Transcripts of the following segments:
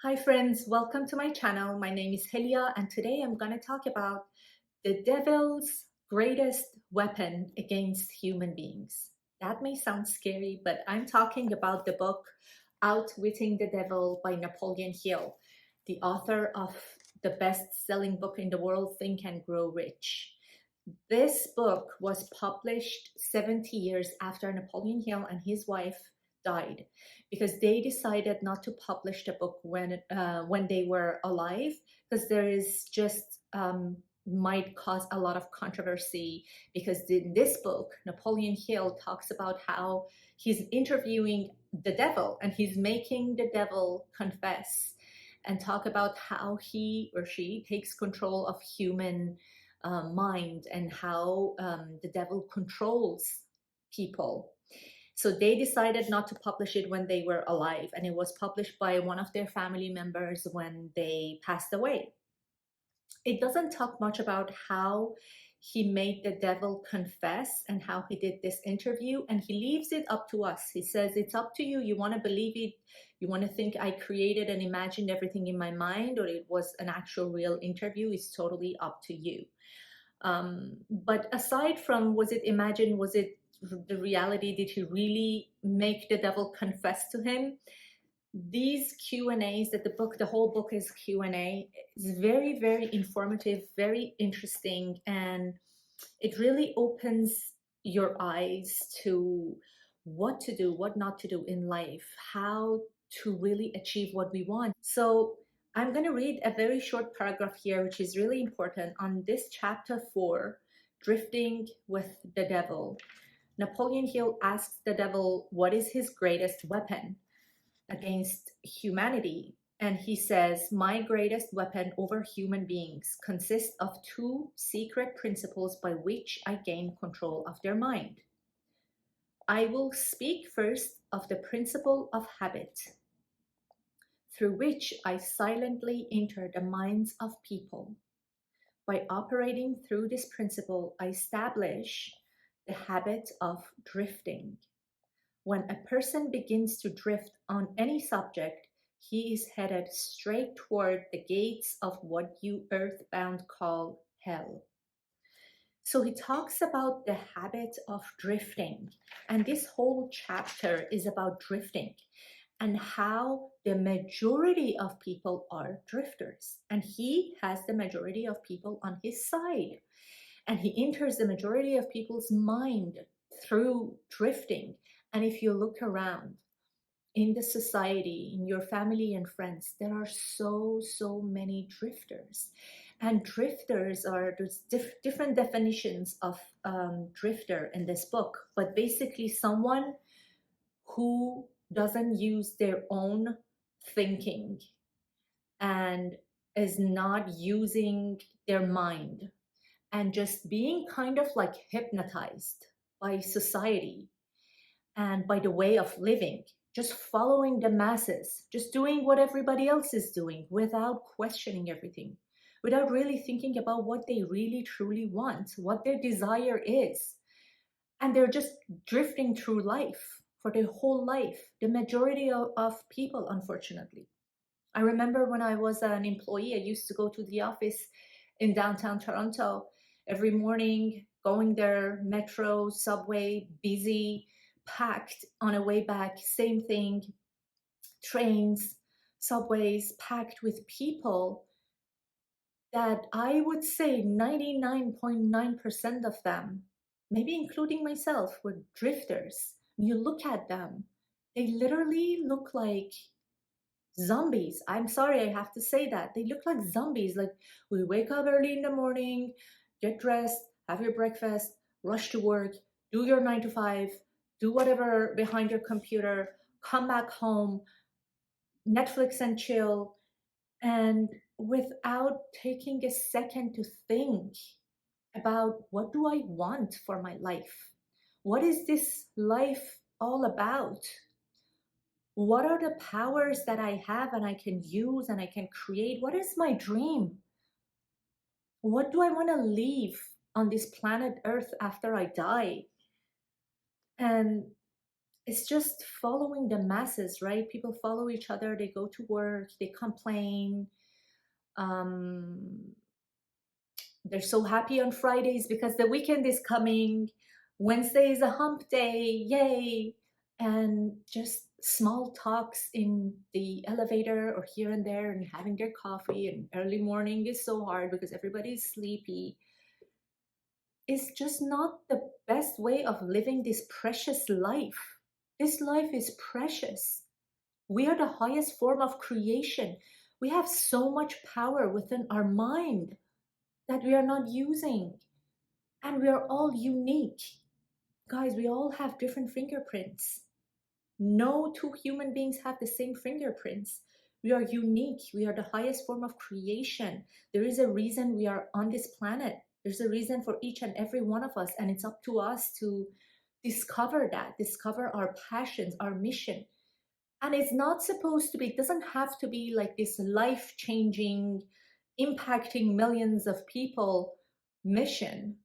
Hi friends, welcome to my channel. My name is Helia and today I'm going to talk about the devil's greatest weapon against human beings. That may sound scary, but I'm talking about the book Outwitting the Devil by Napoleon Hill, the author of the best-selling book in the world, Think and Grow Rich. This book was published 70 years after Napoleon Hill and his wife died because they decided not to publish the book when they were alive because there is just might cause a lot of controversy because in this book Napoleon Hill talks about how he's interviewing the devil and he's making the devil confess and talk about how he or she takes control of human mind and how the devil controls people. So they decided not to publish it when they were alive, and it was published by one of their family members when they passed away. It doesn't talk much about how he made the devil confess and how he did this interview, and he leaves it up to us. He says, it's up to you. You want to believe it. You want to think I created and imagined everything in my mind, or it was an actual real interview. It's totally up to you. But aside from, was it imagined? Was it the reality? Did he really make the devil confess to him? These Q&As that the whole book is Q&A, is very, very informative, very interesting, and it really opens your eyes to what to do, what not to do in life, how to really achieve what we want. So I'm going to read a very short paragraph here, which is really important on this chapter 4, Drifting with the Devil. Napoleon Hill asks the devil, what is his greatest weapon against humanity? And he says, my greatest weapon over human beings consists of two secret principles by which I gain control of their mind. I will speak first of the principle of habit, through which I silently enter the minds of people. By operating through this principle, I establish the habit of drifting. When a person begins to drift on any subject, he is headed straight toward the gates of what you earthbound call hell. So he talks about the habit of drifting, and this whole chapter is about drifting and how the majority of people are drifters, and he has the majority of people on his side, and he enters the majority of people's mind through drifting. And if you look around in the society, in your family and friends, there are so many drifters. And drifters are, there's different definitions of drifter in this book, but basically someone who doesn't use their own thinking and is not using their mind and just being kind of like hypnotized by society and by the way of living, just following the masses, just doing what everybody else is doing without questioning everything, without really thinking about what they really truly want, what their desire is. And they're just drifting through life for their whole life, the majority of people, unfortunately. I remember when I was an employee, I used to go to the office in downtown Toronto every morning, going there, metro, subway, busy, packed on a way back, same thing, trains, subways, packed with people that I would say 99.9% of them, maybe including myself, were drifters. You look at them, they literally look like zombies. I'm sorry, I have to say that. They look like zombies. Like, we wake up early in the morning, get dressed, have your breakfast, rush to work, do your 9 to 5, do whatever behind your computer, come back home, Netflix and chill, and without taking a second to think about, what do I want for my life? What is this life all about? What are the powers that I have and I can use and I can create? What is my dream? What do I want to leave on this planet Earth after I die? And It's just following the masses, right? People follow each other, they go to work, they complain. Um, they're so happy on Fridays because the weekend is coming. Wednesday is a hump day, yay. And just small talks in the elevator or here and there and having their coffee. And early morning is so hard because everybody's sleepy. Is just not the best way of living this precious life. This life is precious. We are the highest form of creation. We have so much power within our mind that we are not using. And we are all unique. Guys, we all have different fingerprints. No two human beings have the same fingerprints. We are unique. We are the highest form of creation. There is a reason we are on this planet. There's a reason for each and every one of us. And it's up to us to discover that, discover our passions, our mission. And it's not supposed to be, it doesn't have to be like this life changing, impacting millions of people mission,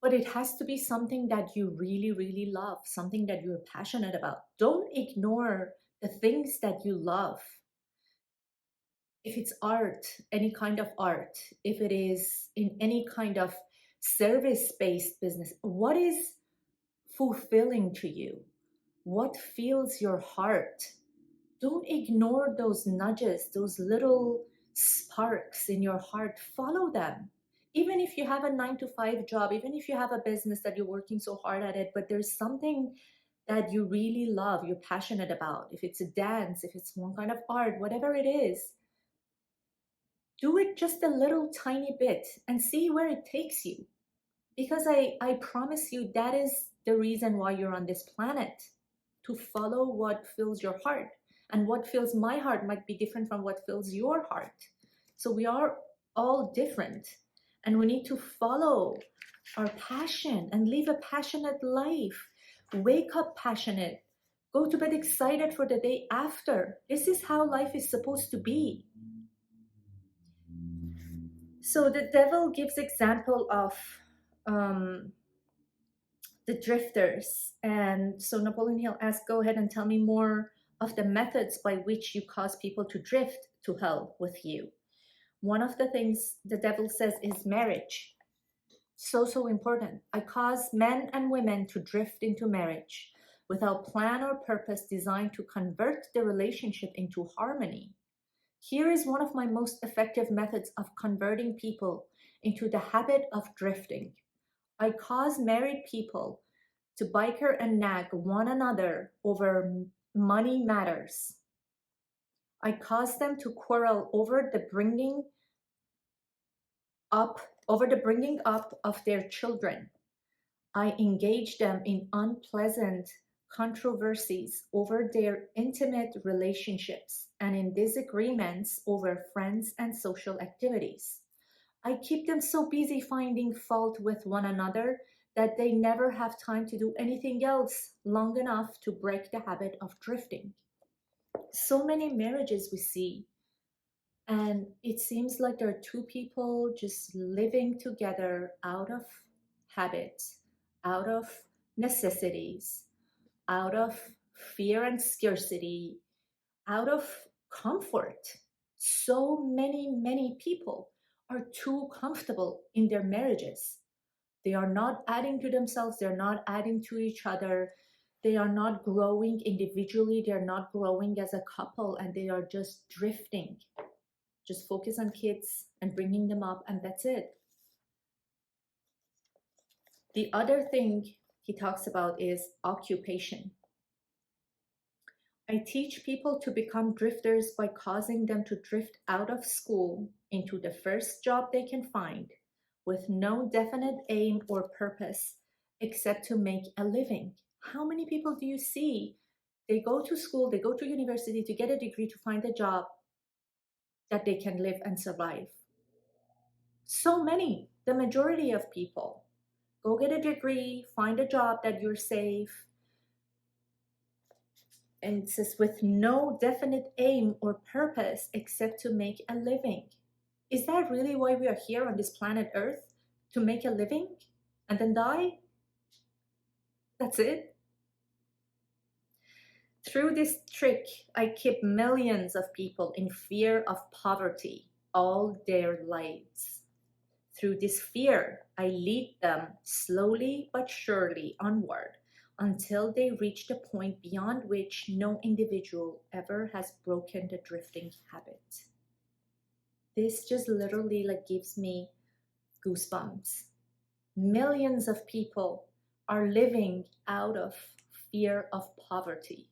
but it has to be something that you really, really love, something that you're passionate about. Don't ignore the things that you love. If it's art, any kind of art, if it is in any kind of service based business, what is fulfilling to you? What fills your heart? Don't ignore those nudges, those little sparks in your heart. Follow them. Even if you have a 9 to 5 job, even if you have a business that you're working so hard at it, but there's something that you really love, you're passionate about. If it's a dance, if it's one kind of art, whatever it is, do it just a little tiny bit and see where it takes you. Because I promise you, that is the reason why you're on this planet, to follow what fills your heart. And what fills my heart might be different from what fills your heart. So we are all different. And we need to follow our passion and live a passionate life. Wake up passionate. Go to bed excited for the day after. This is how life is supposed to be. So the devil gives example of um, the drifters. And so Napoleon Hill asked, go ahead and tell me more of the methods by which you cause people to drift to hell with you. One of the things the devil says is marriage. So important. I cause men and women to drift into marriage without plan or purpose designed to convert the relationship into harmony. Here is one of my most effective methods of converting people into the habit of drifting. I cause married people to bicker and nag one another over money matters. I cause them to quarrel over the bringing up of their children. I engage them in unpleasant controversies over their intimate relationships and in disagreements over friends and social activities. I keep them so busy finding fault with one another that they never have time to do anything else long enough to break the habit of drifting. So many marriages we see, and it seems like there are two people just living together out of habit, out of necessities, out of fear and scarcity, out of comfort. So many people are too comfortable in their marriages. They are not adding to themselves, they're not adding to each other, they are not growing individually, they're not growing as a couple, and they are just drifting. Just focus on kids and bringing them up, and that's it. The other thing he talks about is occupation. I teach people to become drifters by causing them to drift out of school into the first job they can find with no definite aim or purpose except to make a living. How many people do you see? They go to school, they go to university to get a degree to find a job that they can live and survive. So many, the majority of people. Go get a degree, find a job that you're safe, and it says with no definite aim or purpose except to make a living. Is that really why we are here on this planet Earth? To make a living and then die? That's it? Through this trick, I keep millions of people in fear of poverty all their lives. Through this fear, I lead them slowly but surely onward until they reach the point beyond which no individual ever has broken the drifting habit. This just literally like gives me goosebumps. Millions of people are living out of fear of poverty.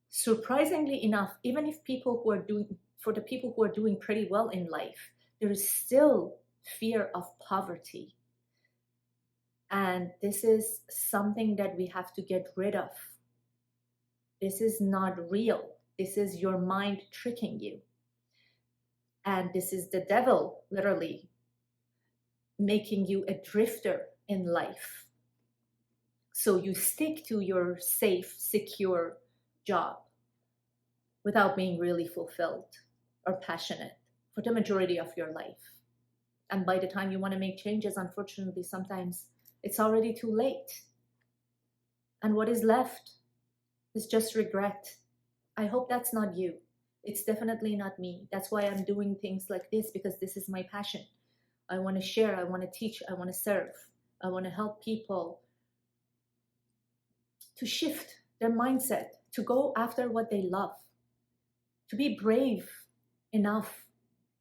Surprisingly enough, even if people who are doing, for the people who are doing pretty well in life, there is still fear of poverty. And this is something that we have to get rid of. This is not real. This is your mind tricking you. And this is the devil literally making you a drifter in life. So you stick to your safe, secure job without being really fulfilled or passionate for the majority of your life. And by the time you want to make changes, unfortunately, sometimes it's already too late. And what is left is just regret. I hope that's not you. It's definitely not me. That's why I'm doing things like this, because this is my passion. I want to share, I want to teach, I want to serve. I want to help people to shift their mindset, to go after what they love, to be brave enough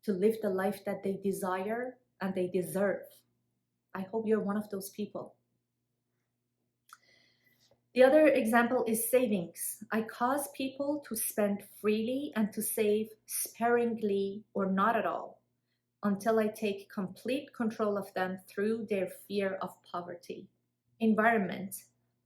to live the life that they desire and they deserve. I hope you're one of those people. The other example is savings. I cause people to spend freely and to save sparingly or not at all until I take complete control of them through their fear of poverty. Environment.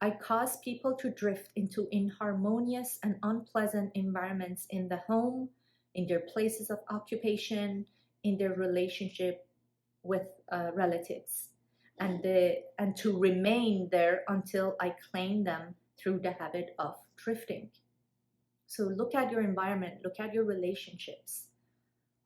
I cause people to drift into inharmonious and unpleasant environments in the home, in their places of occupation, in their relationship with relatives, and to remain there until I claim them through the habit of drifting. So look at your environment, look at your relationships.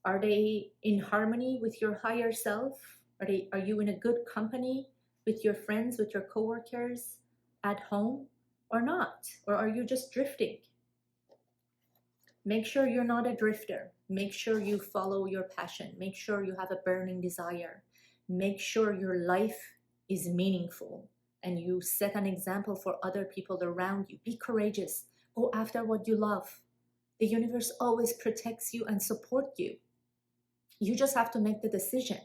Are they in harmony with your higher self? Are you in a good company with your friends, with your coworkers at home, or not? Or are you just drifting? Make sure you're not a drifter. Make sure you follow your passion. Make sure you have a burning desire. Make sure your life is meaningful and you set an example for other people around you. Be courageous. Go after what you love. The universe always protects you and supports you. You just have to make the decision.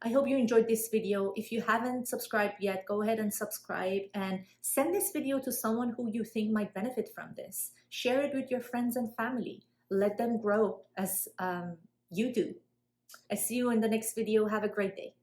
I hope you enjoyed this video. If you haven't subscribed yet, go ahead and subscribe and send this video to someone who you think might benefit from this. Share it with your friends and family. Let them grow as you do. I see you in the next video. Have a great day.